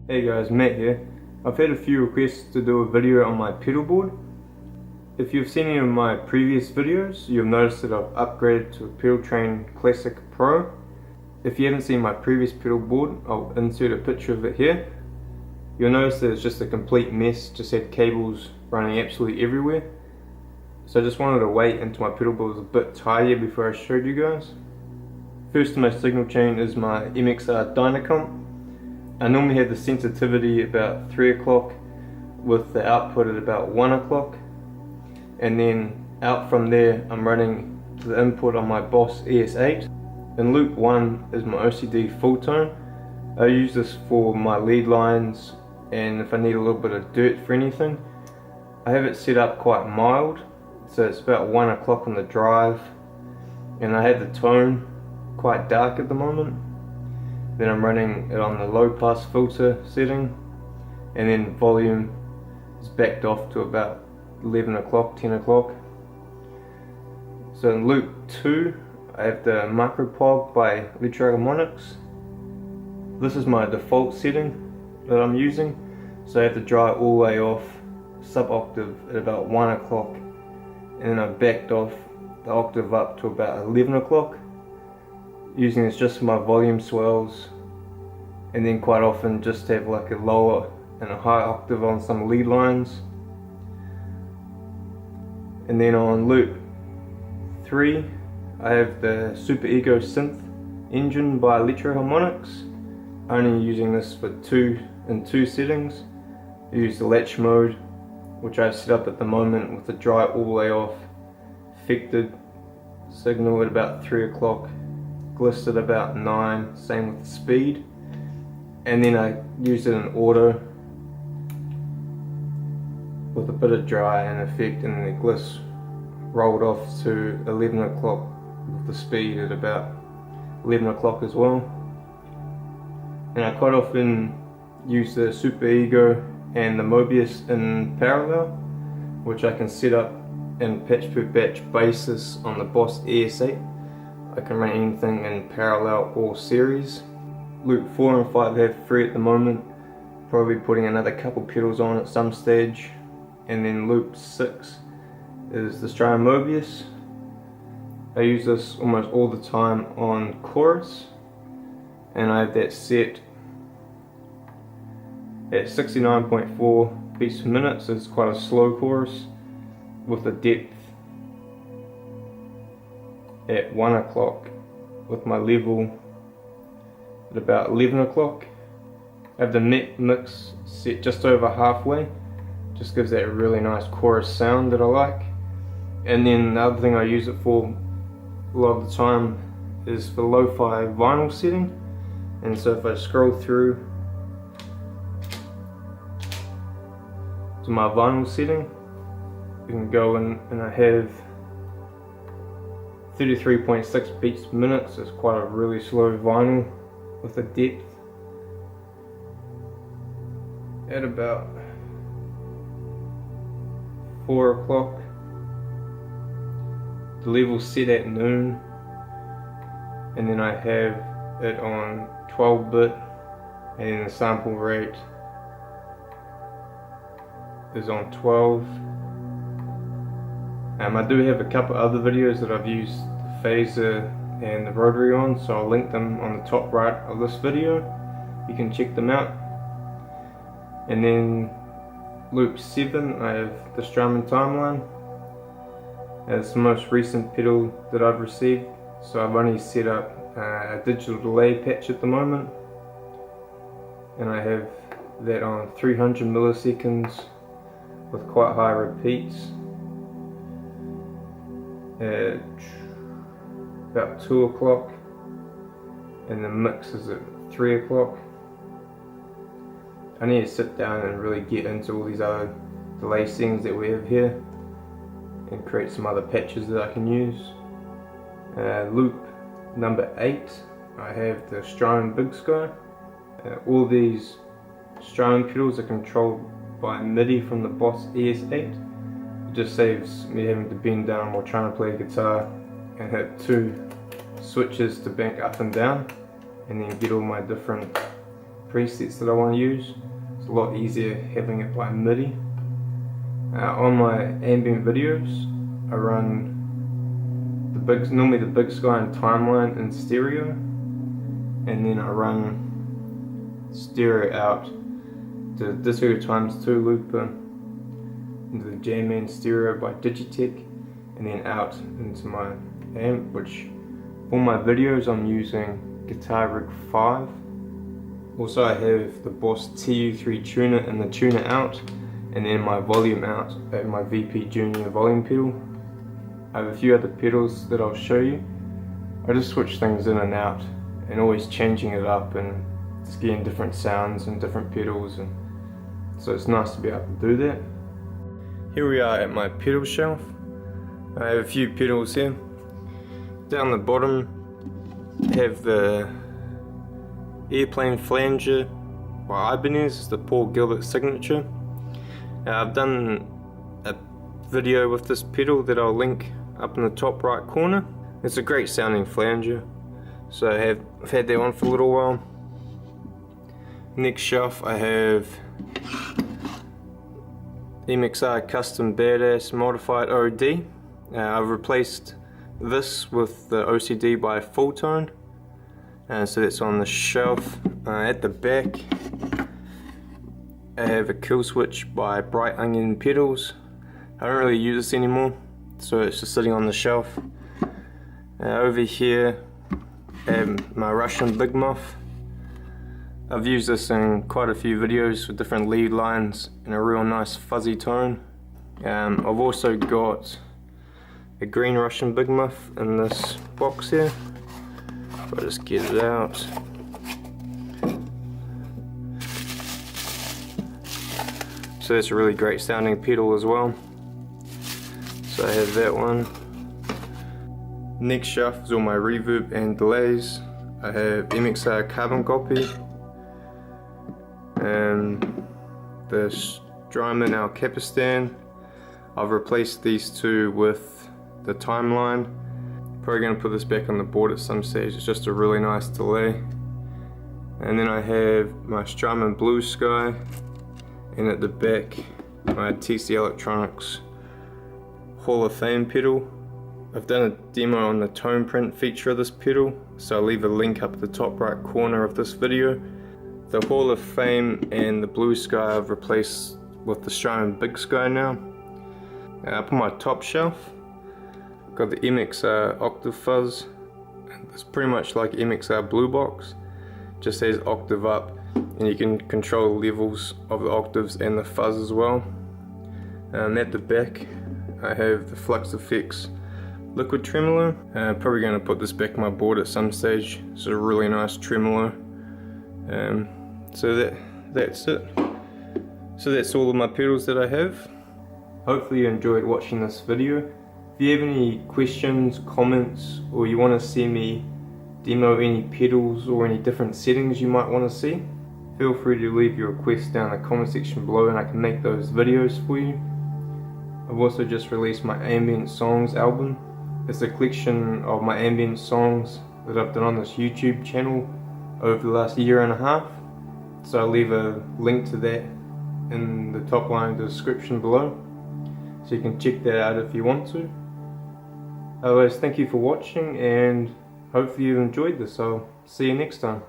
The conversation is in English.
Hey guys, Matt here. I've had a few requests to do a video on my pedalboard. If you've seen any of my previous videos, you'll notice that I've upgraded to a Pedal Train Classic Pro. If you haven't seen my previous pedalboard, I'll insert a picture of it here. You'll notice that it's just a complete mess, just had cables running absolutely everywhere. So I just wanted to wait until my pedalboard was a bit tidier before I showed you guys. First in my signal chain is my MXR Dyna Comp. I normally have the sensitivity about 3 o'clock with the output at about 1 o'clock, and then out from there I'm running to the input on my Boss ES8. In loop 1 is my OCD Fulltone. I use this for my lead lines and if I need a little bit of dirt for anything. I have it set up quite mild, so it's about 1 o'clock on the drive, and I have the tone quite dark at the moment. Then I'm running it on the low pass filter setting, and then volume is backed off to about 11 o'clock, 10 o'clock. So in loop 2 I have the Micropog by Electronic. This is my default setting that I'm using, so I have to dry it all the way off sub octave at about 1 o'clock, and then I backed off the octave up to about 11 o'clock. Using this just for my volume swells, and then quite often just have like a lower and a high octave on some lead lines. And then on loop 3 I have the Superego synth engine by Electronic. Only using this for two settings. I use the latch mode, which I've set up at the moment with the dry all the way off, affected signal at about 3 o'clock, glist at about 9, same with the speed. And then I use it in auto with a bit of dry and effect, and then the glist rolled off to 11 o'clock with the speed at about 11 o'clock as well. And I quite often use the Superego and the Mobius in parallel, which I can set up in patch per patch basis on the Boss ES8. I can run anything in parallel or series. Loop 4 and 5 have 3 at the moment, probably putting another couple pedals on at some stage. And then loop 6 is the Strymon Mobius. I use this almost all the time on chorus, and I have that set at 69.4 beats per minute, so it's quite a slow chorus with the depth at 1 o'clock with my level at about 11 o'clock. I have the mix set just over halfway, just gives that really nice chorus sound that I like. And then the other thing I use it for a lot of the time is for lo-fi vinyl setting. And so if I scroll through to my vinyl setting, you can go in and I have 33.6 beats per minute, so it's quite a really slow vinyl with a depth at about 4 o'clock. The level's set at noon, and then I have it on 12-bit, and then the sample rate is on 12. I do have a couple other videos that I've used the phaser and the rotary on, so I'll link them on the top right of this video. You can check them out. And then loop 7 I have the Strymon Timeline. It's the most recent pedal that I've received, so I've only set up a digital delay patch at the moment, and I have that on 300 milliseconds with quite high repeats at about 2 o'clock, and the mix is at 3 o'clock. I need to sit down and really get into all these other delay settings that we have here and create some other patches that I can use. Loop number 8 I have the Strymon BigSky. All these Strymon pedals are controlled by MIDI from the Boss ES8. It just saves me having to bend down while trying to play guitar and hit 2 switches to bank up and down, and then get all my different presets that I want to use. It's a lot easier having it by MIDI. On my ambient videos, I run normally the BigSky and Timeline in stereo, and then I run stereo out to Ditto x2 looper into the Jamman Stereo by Digitech, and then out into my amp, which for my videos I'm using Guitar Rig 5. Also I have the Boss TU3 tuner and the tuner out, and then my volume out at my VP Junior volume pedal. I have a few other pedals that I'll show you. I just switch things in and out and always changing it up and just getting different sounds and different pedals, and so it's nice to be able to do that. Here we are at my pedal shelf. I have a few pedals here. Down the bottom I have the Airplane Flanger by Ibanez, the Paul Gilbert signature. I've done a video with this pedal that I'll link up in the top right corner. It's a great sounding flanger, so I've had that one for a little while. Next shelf I have MXR Custom Badass Modified OD. I've replaced this with the OCD by Fulltone, so that's on the shelf. At the back I have a kill switch by Bright Onion Pedals. I don't really use this anymore, so it's just sitting on the shelf. Over here I have my Russian Big Muff. I've used this in quite a few videos with different lead lines in a real nice fuzzy tone. I've also got a green Russian Big Muff in this box here. If I just get it out. So that's a really great sounding pedal as well. So I have that one. Next shelf is all my reverb and delays. I have MXR Carbon Copy and the Strymon El Capistan. I've replaced these two with the Timeline. Probably going to put this back on the board at some stage. It's just a really nice delay. And then I have my Strymon Bluesky, and at the back my TC Electronics Hall of Fame pedal. I've done a demo on the tone print feature of this pedal, so I'll leave a link up at the top right corner of this video. The Hall of Fame and the Bluesky I've replaced with the Strymon BigSky now. Up on my top shelf I've got the MXR Octave Fuzz. It's pretty much like MXR Blue Box, just says octave up, and you can control levels of the octaves and the fuzz as well. At the back I have the Flux Effects Liquid Tremolo. Probably going to put this back on my board at some stage. It's a really nice tremolo. So that's it. So that's all of my pedals that I have. Hopefully you enjoyed watching this video. If you have any questions, comments, or you want to see me demo any pedals or any different settings you might want to see, feel free to leave your requests down in the comment section below and I can make those videos for you. I've also just released my Ambient Songs album. It's a collection of my ambient songs that I've done on this YouTube channel over the last year and a half. So I'll leave a link to that in the top line of the description below, so you can check that out if you want to. Otherwise, thank you for watching and hopefully you enjoyed this. I'll see you next time.